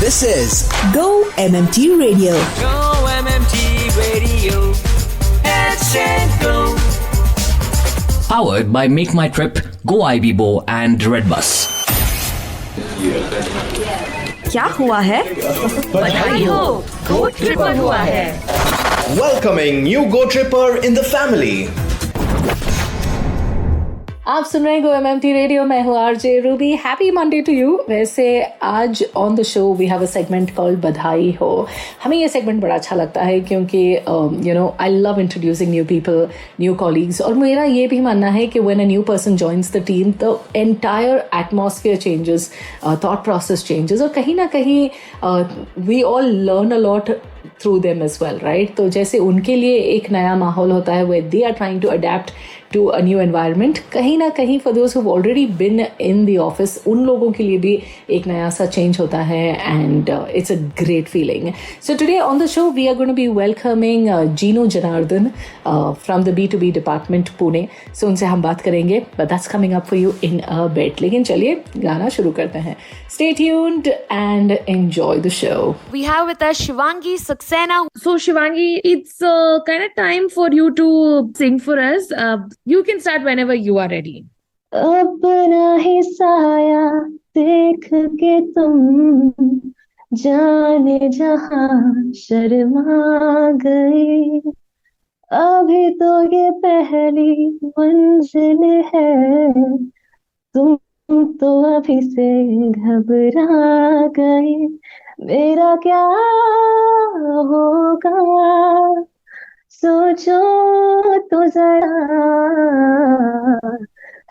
This is Go MMT Radio. Go MMT Radio. Let's go. Powered by Make My Trip, Go IBBO and Redbus. क्या हुआ है? बधाई हो, Go Tripper हुआ है. Welcoming new Go Tripper in the family. आप सुन रहे हैं गो एमएमटी रेडियो. मैं हूँ RJ Ruby. Happy Monday to you. वैसे आज on the show we have a segment called बधाई हो. हमें ये सेगमेंट बड़ा अच्छा लगता है क्योंकि I love introducing new people, new colleagues. और मेरा ये भी मानना है कि when a new person joins the team the entire atmosphere changes, thought process changes, और कहीं ना कहीं we all learn a lot through them as well, right. तो जैसे उनके लिए एक नया माहौल होता है where they are trying to adapt to a new environment, कहीं ना कहीं for those who've already been in the office, उन लोगों के लिए भी एक नया सा चेंज होता है and it's a great feeling. So today on the show we are going to be welcoming Jeenu Janardhan from the B2B department Pune. So उनसे हम बात करेंगे, but that's coming up for you in a bit. लेकिन चलिए गाना शुरू करते हैं. Stay tuned and enjoy the show. We have with us Shivangi Saxena. So Shivangi, it's kind of time for you to sing for us. You can start whenever you are ready. अपना ही साया देख के तुम जाने जहां शर्मा गई. अभी तो ये पहली मंजिल है, तुम तो अभी से घबरा गई. मेरा क्या होगा सोचो तो जरा,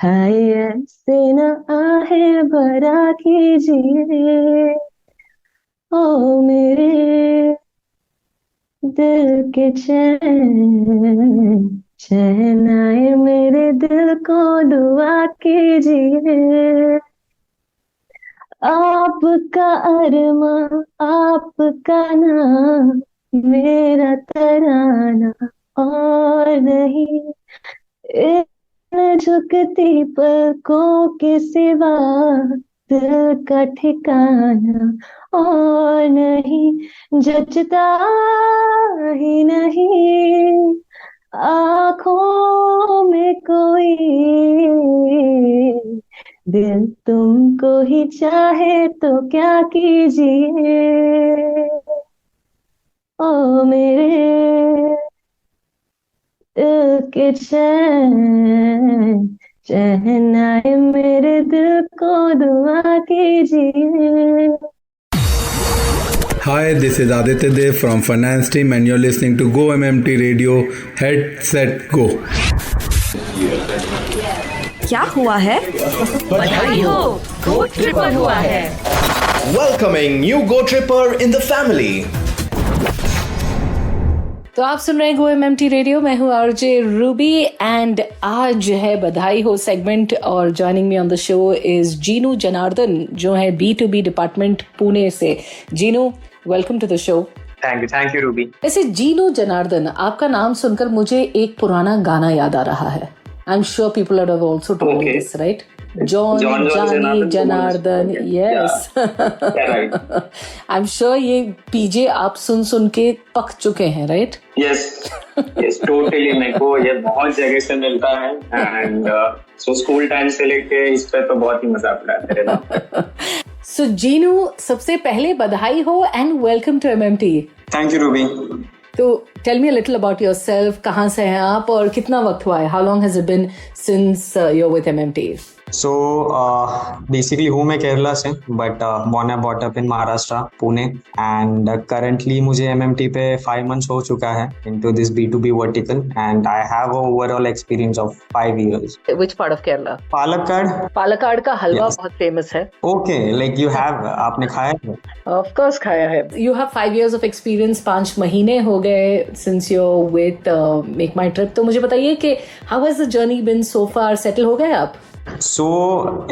हाय ऐसे न आहे भरा कीजिए. ओ मेरे दिल के चैन, चैन आए मेरे दिल को दुआ कीजिए. आपका अरमा, आपका नाम, मेरा तराना और नहीं. इन झुकती पलकों के सिवा दिल का ठिकाना और नहीं. जचता ही नहीं आँखों में कोई, दिल तुमको ही चाहे तो क्या कीजिए. ओ मेरे दिल के चैन, चैन आए मेरे दिल को दुआ कीजिए. Hi, this is Aditya Dev from Finance Team and you're listening to Go MMT Radio. Head, set, go. क्या हुआ है? बधाई हो, Go Tripper हुआ है. Welcoming new Go Tripper in the family. तो आप सुन रहे हैं गो एमएमटी रेडियो. मैं हूँ आरजे रूबी एंड आज है बधाई हो सेगमेंट और joining me on the show is Jinu Janardhan जो है B2B डिपार्टमेंट पुणे से. Jinu, welcome to the show. Thank you Ruby. वैसे जीनू जनार्दन, आपका नाम सुनकर मुझे एक पुराना गाना याद आ रहा है. I am sure people have also told me this, right? John Janardhan, yes. I am sure ये पीजे आप सुन सुन के पक चुके हैं, राइट? Yes totally. मेरे को ये बहुत जगह से मिलता है एंड सो स्कूल टाइम से लेके इस पे तो बहुत ही मजा आता है मेरे नाम. सो जीनू, सबसे पहले बधाई हो and welcome to MMT. Thank you Ruby. तो tell me a little about yourself. कहाँ से हैं आप और कितना वक्त हुआ है? How long has it been since you are with MMT? So basically हूँ मैं केरला से, but born and bought up in Maharashtra, Pune. And currently मुझे एमएमटी पे 5 months हो चुका है into this B2B vertical and I have overall experience of 5 years. Which part of Kerala? Palakkad का हलवा बहुत फेमस है. ओके, लाइक यू हैव, आपने खाया है? ऑफ कोर्स खाया है. You have 5 years of experience. 5 महीने हो गए since you're with Make My Trip. तो मुझे बताइए कि how has the journey bin so far? Settle हो गए आप? So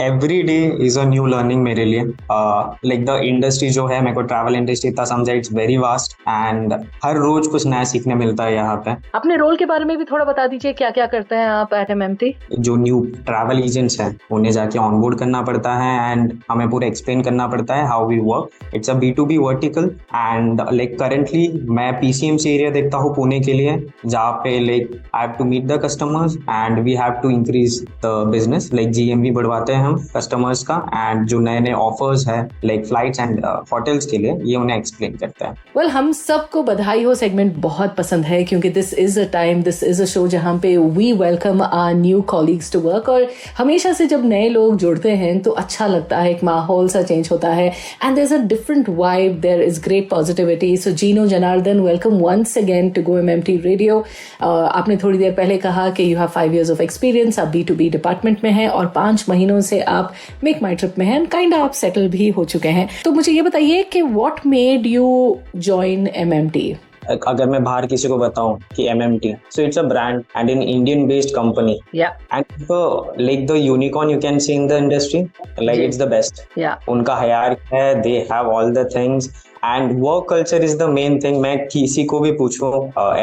every day is a new learning मेरे लिए. लाइक द इंडस्ट्री जो है, मेरे को ट्रैवल इंडस्ट्री इतना समझा, इट्स वेरी वास्ट एंड हर रोज कुछ नया सीखने मिलता है यहाँ पे. अपने रोल के बारे में भी थोड़ा बता दीजिए, क्या क्या करते हैं आप एट MMT? जो न्यू ट्रैवल एजेंट्स हैं उन्हें जाके ऑनबोर्ड करना पड़ता है एंड हमें पूरा एक्सप्लेन करना पड़ता है how we work. It's a B2B vertical and like currently मैं PCMC एरिया देखता हूँ पुणे के लिए, जहाँ पे like I have to meet the customers and we have to increase the business. Like GMV बढ़वाते हैं हम कस्टमर्स का एंड जो नए नए ऑफर्स है लाइक फ्लाइट्स एंड होटल्स के लिए, ये उन्हें एक्सप्लेन करते हैं. वेल, हम सबको बधाई हो सेगमेंट बहुत पसंद है क्योंकि this is a time, this is a show जहाँ पे we welcome our new colleagues to work. और हमेशा से जब नए लोग जुड़ते हैं तो अच्छा लगता है, एक माहौल सा चेंज होता है and there is a different vibe, there is great positivity. So Jino Janardhan, welcome once again to go MMT radio. आपने थोड़ी देर पहले कहा कि you have 5 years of experience, आप B2B डिपार्टमेंट में हैं और 5 महीनों से आप मेक माई ट्रिप में हैं, काइंड आप सेटल भी हो चुके हैं. तो मुझे ये बताइए कि what made you join MMT? अगर मैं बाहर किसी को बताऊं कि MMT, so it's a brand and an Indian based company. Yeah. And like the unicorn you can see in the industry, like it's the best. Yeah. उनका higher है, they have all the things and work culture is the main thing. मैं किसी को भी पूछूं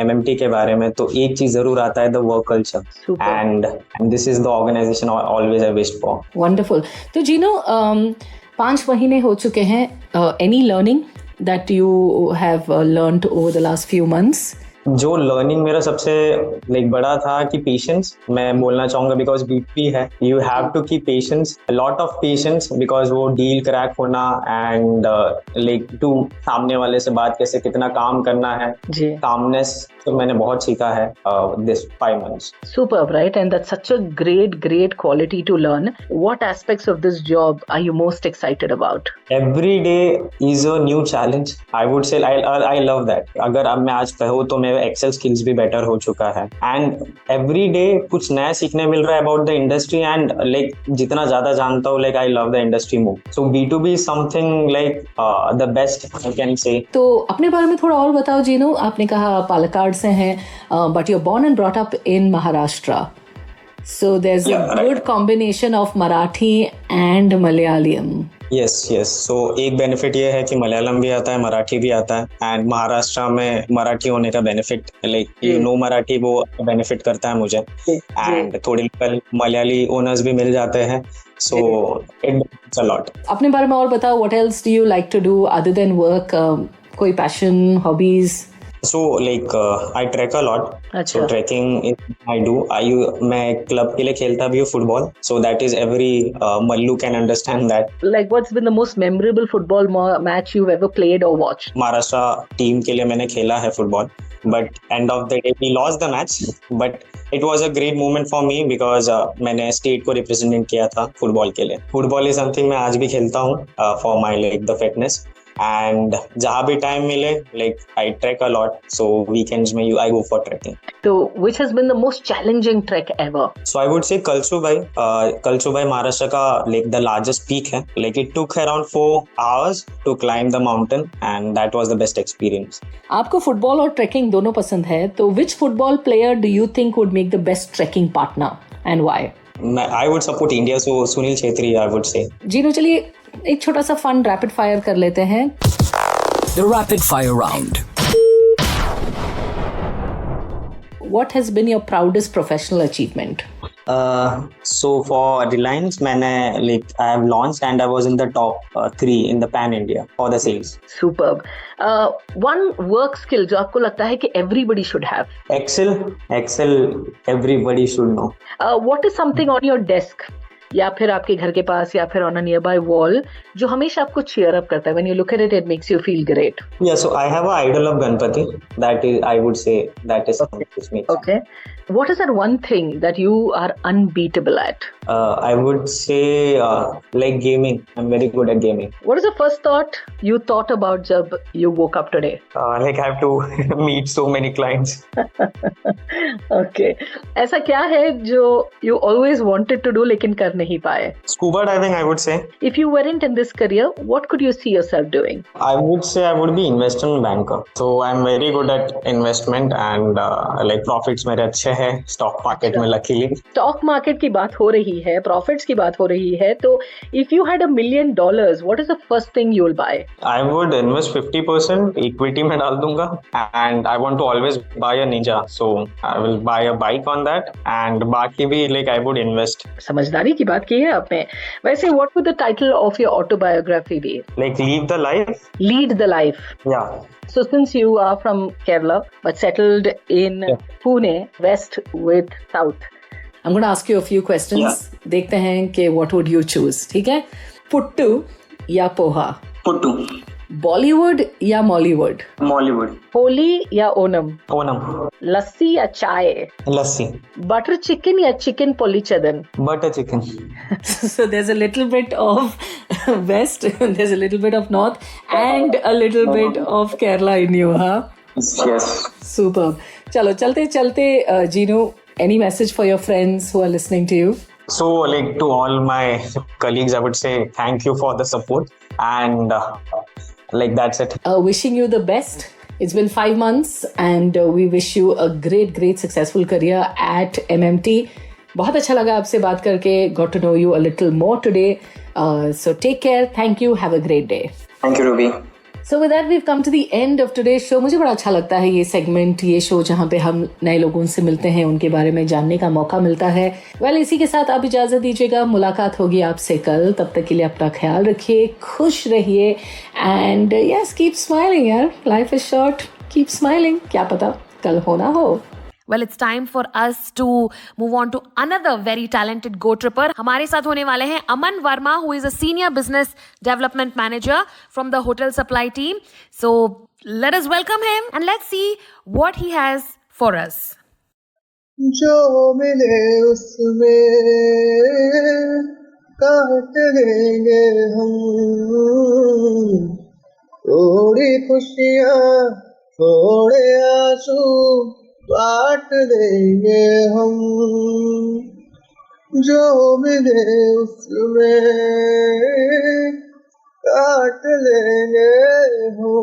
MMT के बारे में तो एक चीज जरूर आता है, the work culture. Super. And this is the organization I always I wished for. Wonderful. तो जीनो 5 महीने हो चुके हैं. Any learning that you have learned over the last few months? जो लर्निंग मेरा सबसे लाइक बड़ा था कि पेशेंस मैं बोलना चाहूंगा, बिकॉज B2B है, you have to keep patience, lot of patience, because वो डील क्रैक होना एंड लाइक टू सामने वाले से बात कैसे कितना काम करना है, कामनेस, तो मैंने बहुत सीखा है this 5 months. Superb, right? And that's such a great quality to learn. What aspects of this job are you most excited about? Every day is a new challenge. I would say I love that. अगर अब मैं आज कहूँ तो मेरा Excel skills भी better हो चुका है एंड एवरी डे कुछ नया सीखने मिल रहा है about the industry and like जितना ज्यादा जानता हूँ like I love the industry move. So B2B is something like the best I can say. तो अपने बारे में थोड़ा और बताओ जीनो. आपने कहा पालक्काड से हैं, but you're born and brought up in Maharashtra. So there's a good combination of Marathi and Malayalam. Yes. So एक बेनिफिट ये है कि मलयालम भी आता है, मराठी भी आता है एंड महाराष्ट्र में मराठी होने का benefit like you know Marathi वो बेनिफिट करता है मुझे एंड थोड़ी लोकल मलयाली ओनर्स भी मिल जाते हैं. So it benefits a lot. अपने बारे में और बताओ. What else do you like to do other than work? कोई passion, hobbies? So like I trek a lot. So trekking I do. मैं क्लब के लिए खेलता भी हूँ football. So that is every Mallu can understand that. Like what's been the most memorable football match you've ever played or watched? Maharashtra team के लिए मैंने खेला है football. But end of the day we lost the match. But it was a great moment for me because मैंने state को represent किया था football के लिए. फुटबॉल इज समथिंग मैं आज भी खेलता हूँ for my like the fitness. And जहाँ भी टाइम मिले like I trek a lot, so weekends में I go for trekking. So which has been the most challenging trek ever? So I would say Kalsubai Maharashtra का like the largest peak है. Like it took around 4 hours to climb the mountain and that was the best experience. आपको football और trekking दोनों पसंद है, तो which football player do you think would make the best trekking partner and why? I would support India, so Sunil Chhetri I would say. जीनो चलिए एक छोटा सा फन रैपिड फायर कर लेते हैं. The rapid fire round. What has been your proudest professional achievement? So for Reliance मैंने like I have launched and I was in the top 3 in the pan India for the sales. Superb. One work skill जो आपको लगता है कि everybody should have? Excel everybody should know. What is something on your desk या फिर आपके घर के पास या फिर on a nearby wall जो हमेशा आपको cheer up करता है? When you look at it, it makes you feel great. Yeah, so I have an idol of Ganpati. That is, I would say, that is something which makes. Okay. What is that one thing that you are unbeatable at? I would say like gaming. I'm very good at gaming. What is the first thought you thought about जब you woke up today? Like I have to meet so many clients. Okay. ऐसा क्या है जो you always wanted to do लेकिन कर नहीं पाए? Scuba diving, I would say. If you weren't in this career, what could you see yourself doing? I would say I would be investment banker. So I'm very good at investment and like profits मेरे अच्छे हैं stock market में luckily. Stock market की बात हो रही है, profits की बात हो रही है, तो if you had $1 million, what is the first thing you will buy? I would invest 50% equity में डाल दूंगा and I want to always buy a ninja, so I will buy a bike on that and बाकी भी like I would invest. समझदारी की बात की है आपने। वैसे what would the title of your autobiography be? Like lead the life. Lead the life, yeah. So since you are from Kerala but settled in Pune, west with south, I'm going to ask you a few questions. देखते हैं कि what would you choose, ठीक है? पुट्टू या पोहा? पुट्टू। बॉलीवुड या Mollywood? Mollywood. Holi या ओनम? ओनम। लस्सी या चाय? लस्सी। बटर चिकन या chicken pollichathu? Butter chicken. So there's a little bit of west, there's a little bit of north and a little bit of Kerala in you, huh? Yes. Super. चलो चलते चलते Gino, any message for your friends who are listening to you? So like to all my colleagues, I would say thank you for the support and like that's it. Wishing you the best. It's been 5 months and we wish you a great successful career at MMT. बहुत अच्छा लगा आपसे बात करके. Got to know you a little more today. So take care. Thank you. Have a great day. Thank you, Ruby. So with that we've come to the end of today's show. मुझे बड़ा अच्छा लगता है ये segment, ये show जहाँ पे हम नए लोगों से मिलते हैं, उनके बारे में जानने का मौका मिलता है. वेल इसी के साथ आप इजाज़त दीजिएगा. मुलाकात होगी आपसे कल. तब तक के लिए अपना ख्याल रखिए, खुश रहिए एंड यस कीप स्माइलिंग यार. Life is short, keep smiling. क्या पता कल होना हो. Well, it's time for us to move on to another very talented Go Tripper. हमारे साथ होने वाले हैं अमन Verma, who is a senior business development manager from the hotel supply team. So let us welcome him and let's see what he has for us. जो मिले उसमें काट देंगे हम, थोड़ी खुशियाँ थोड़े आंसू बांट देंगे हम. जो मिले उसमें काट लेंगे हम,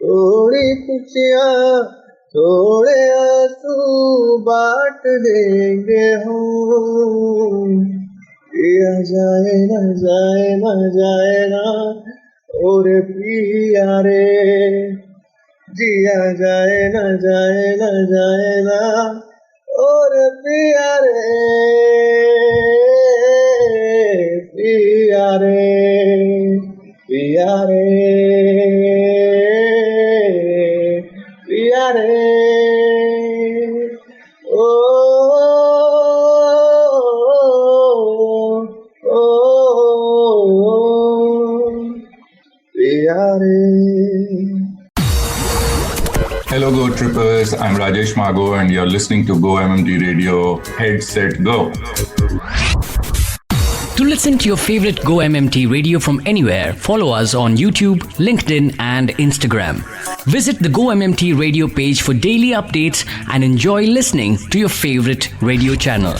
थोड़ी खुशियाँ थोड़े आंसू बांट देंगे हम. पिया जाए ना जाए ना जाए ना और पिया रे, जिया जाए ना जाए ना जाए ना और पिया रे, पिया रे, पिया रे, पिया रे. ओ पिया रे. Hello Go Trippers, I'm Rajesh Mago and you're listening to Go MMT Radio. Head, set, go. To listen to your favorite Go MMT radio from anywhere, follow us on YouTube, LinkedIn and Instagram. Visit the Go MMT radio page for daily updates and enjoy listening to your favorite radio channel.